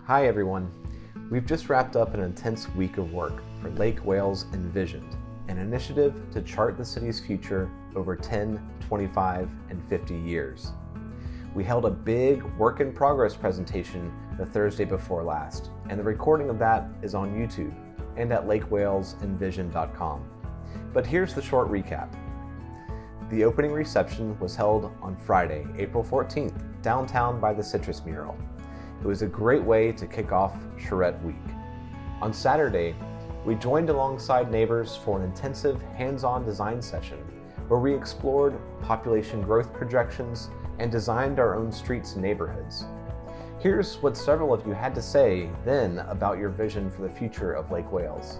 Hi everyone. We've just wrapped up an intense week of work for Lake Wales Envisioned, an initiative to chart the city's future over 10, 25, and 50 years. We held a big work in progress presentation the Thursday before last, and the recording of that is on YouTube and at lakewalesenvisioned.com. But here's the short recap. The opening reception was held on Friday, April 14th, downtown by the Citrus Mural. It was a great way to kick off Charrette Week. On Saturday, we joined alongside neighbors for an intensive hands-on design session where we explored population growth projections and designed our own streets and neighborhoods. Here's what several of you had to say then about your vision for the future of Lake Wales.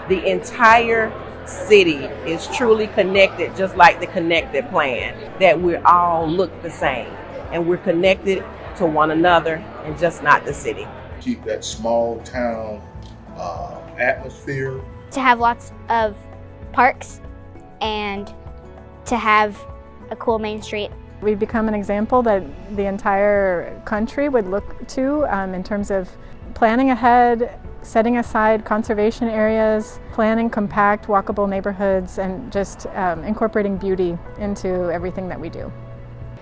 The entire city is truly connected, just like the Connected Plan, that we all look the same and we're connected to one another and just not the city. Keep that small town atmosphere. To have lots of parks and to have a cool main street. We've become an example that the entire country would look to in terms of planning ahead, setting aside conservation areas, planning compact, walkable neighborhoods, and just incorporating beauty into everything that we do.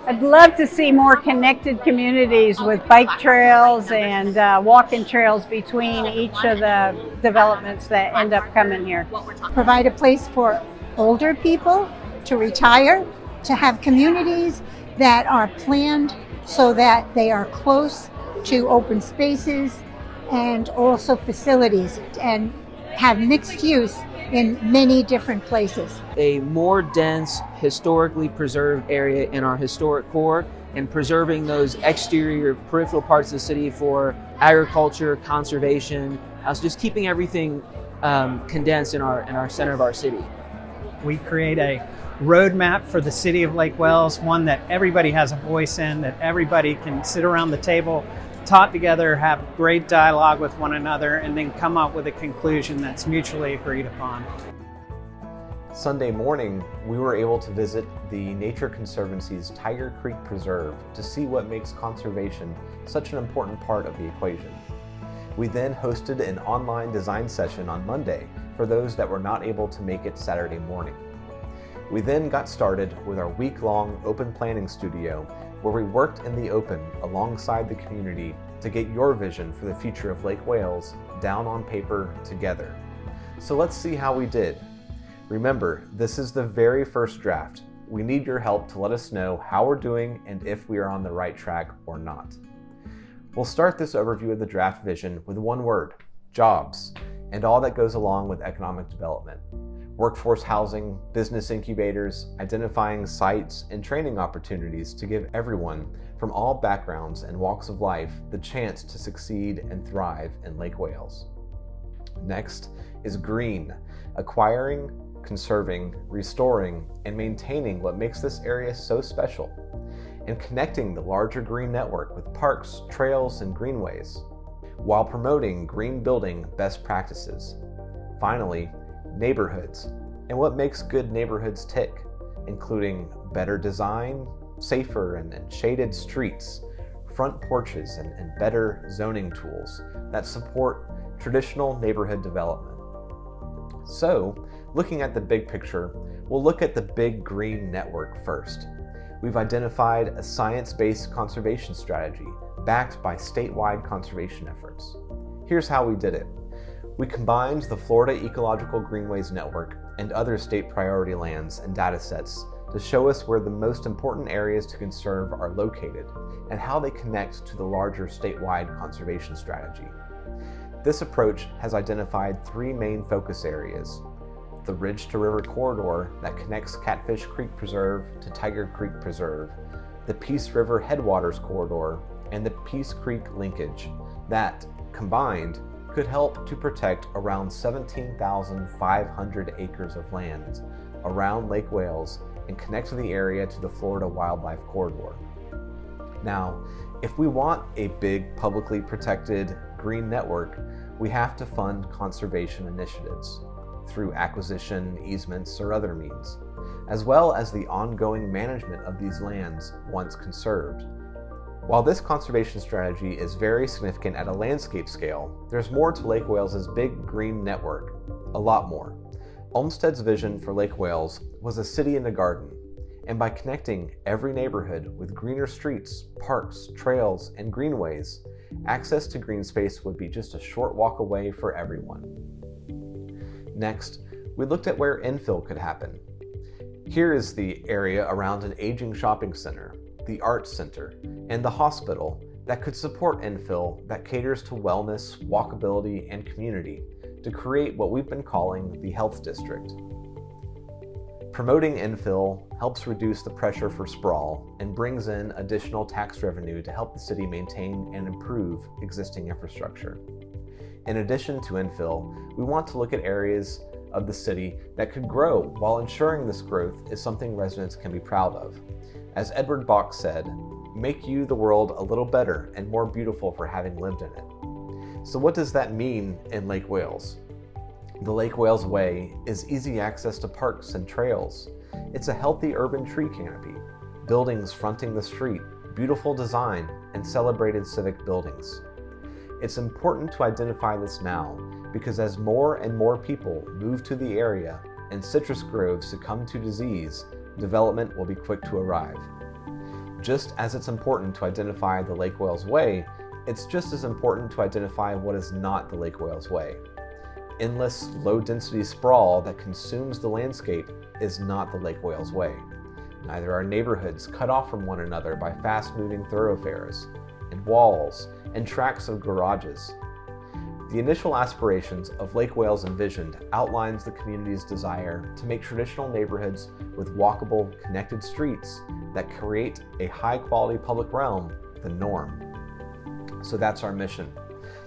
I'd love to see more connected communities with bike trails and walking trails between each of the developments that end up coming here. Provide a place for older people to retire, to have communities that are planned so that they are close to open spaces and also facilities and have mixed use in many different places. A more dense, historically preserved area in our historic core and preserving those exterior peripheral parts of the city for agriculture, conservation, just keeping everything condensed in our center of our city. We create a roadmap for the city of Lake Wales, one that everybody has a voice in, that everybody can sit around the table, talk together, have great dialogue with one another, and then come up with a conclusion that's mutually agreed upon. Sunday morning, we were able to visit the Nature Conservancy's Tiger Creek Preserve to see what makes conservation such an important part of the equation. We then hosted an online design session on Monday for those that were not able to make it Saturday morning. We then got started with our week-long open planning studio where we worked in the open alongside the community to get your vision for the future of Lake Wales down on paper together. So let's see how we did. Remember, this is the very first draft. We need your help to let us know how we're doing and if we are on the right track or not. We'll start this overview of the draft vision with one word: jobs, and all that goes along with economic development. Workforce housing, business incubators, identifying sites, and training opportunities to give everyone from all backgrounds and walks of life the chance to succeed and thrive in Lake Wales. Next is green, acquiring, conserving, restoring, and maintaining what makes this area so special, and connecting the larger green network with parks, trails, and greenways, while promoting green building best practices. Finally, neighborhoods, and what makes good neighborhoods tick, including better design, safer and shaded streets, front porches, and better zoning tools that support traditional neighborhood development. So, looking at the big picture, we'll look at the big green network first. We've identified a science-based conservation strategy backed by statewide conservation efforts. Here's how we did it. We combined the Florida Ecological Greenways Network and other state priority lands and data sets to show us where the most important areas to conserve are located and how they connect to the larger statewide conservation strategy. This approach has identified three main focus areas: the Ridge to River corridor that connects Catfish Creek Preserve to Tiger Creek Preserve, the Peace River Headwaters corridor, and the Peace Creek linkage that, combined, could help to protect around 17,500 acres of land around Lake Wales and connect the area to the Florida Wildlife Corridor. Now, if we want a big publicly protected green network, we have to fund conservation initiatives through acquisition, easements, or other means, as well as the ongoing management of these lands once conserved. While this conservation strategy is very significant at a landscape scale, there's more to Lake Wales's big green network, a lot more. Olmsted's vision for Lake Wales was a city in a garden, and by connecting every neighborhood with greener streets, parks, trails, and greenways, access to green space would be just a short walk away for everyone. Next, we looked at where infill could happen. Here is the area around an aging shopping center, the arts center, and the hospital that could support infill that caters to wellness, walkability, and community to create what we've been calling the health district. Promoting infill helps reduce the pressure for sprawl and brings in additional tax revenue to help the city maintain and improve existing infrastructure. In addition to infill, we want to look at areas of the city that could grow while ensuring this growth is something residents can be proud of. As Edward Bok said, "Make you the world a little better and more beautiful for having lived in it." So what does that mean in Lake Wales? The Lake Wales Way is easy access to parks and trails. It's a healthy urban tree canopy, buildings fronting the street, beautiful design, and celebrated civic buildings. It's important to identify this now because as more and more people move to the area and citrus groves succumb to disease, development will be quick to arrive. Just as it's important to identify the Lake Wales Way, it's just as important to identify what is not the Lake Wales Way. Endless, low-density sprawl that consumes the landscape is not the Lake Wales Way. Neither are neighborhoods cut off from one another by fast-moving thoroughfares, and walls, and tracks of garages. The initial aspirations of Lake Wales Envisioned outlines the community's desire to make traditional neighborhoods with walkable, connected streets that create a high-quality public realm the norm. So that's our mission,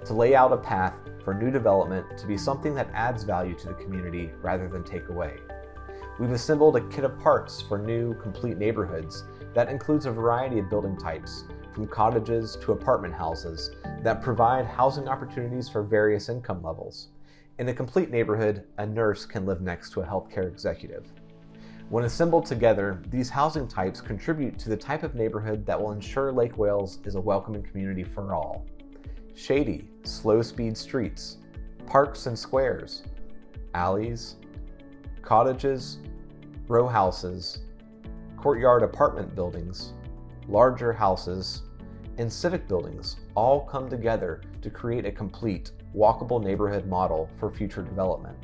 to lay out a path for new development to be something that adds value to the community rather than take away. We've assembled a kit of parts for new, complete neighborhoods that includes a variety of building types, from cottages to apartment houses, that provide housing opportunities for various income levels. In a complete neighborhood, a nurse can live next to a healthcare executive. When assembled together, these housing types contribute to the type of neighborhood that will ensure Lake Wales is a welcoming community for all. Shady, slow-speed streets, parks and squares, alleys, cottages, row houses, courtyard apartment buildings, larger houses, and civic buildings all come together to create a complete, walkable neighborhood model for future development.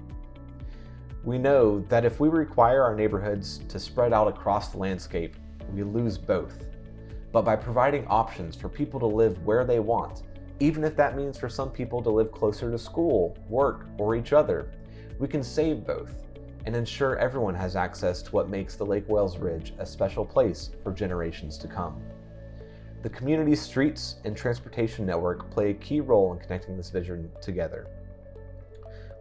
We know that if we require our neighborhoods to spread out across the landscape, we lose both. But by providing options for people to live where they want, even if that means for some people to live closer to school, work, or each other, we can save both and ensure everyone has access to what makes the Lake Wales Ridge a special place for generations to come. The community's streets and transportation network play a key role in connecting this vision together.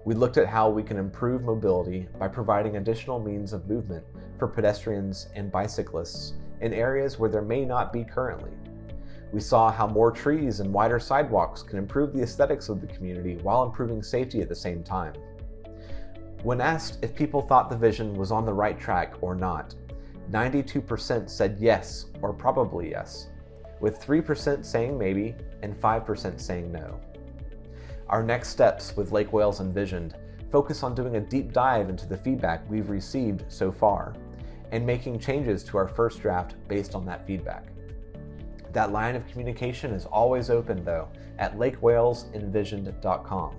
We looked at how we can improve mobility by providing additional means of movement for pedestrians and bicyclists in areas where there may not be currently. We saw how more trees and wider sidewalks can improve the aesthetics of the community while improving safety at the same time. When asked if people thought the vision was on the right track or not, 92% said yes or probably yes, with 3% saying maybe and 5% saying no. Our next steps with Lake Wales Envisioned focus on doing a deep dive into the feedback we've received so far and making changes to our first draft based on that feedback. That line of communication is always open though at lakewalesenvisioned.com.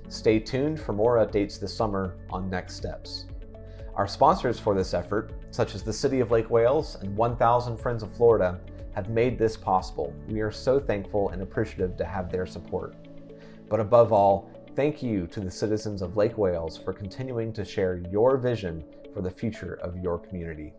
Stay tuned for more updates this summer on next steps. Our sponsors for this effort, such as the City of Lake Wales and 1,000 Friends of Florida, have made this possible. We are so thankful and appreciative to have their support. But above all, thank you to the citizens of Lake Wales for continuing to share your vision for the future of your community.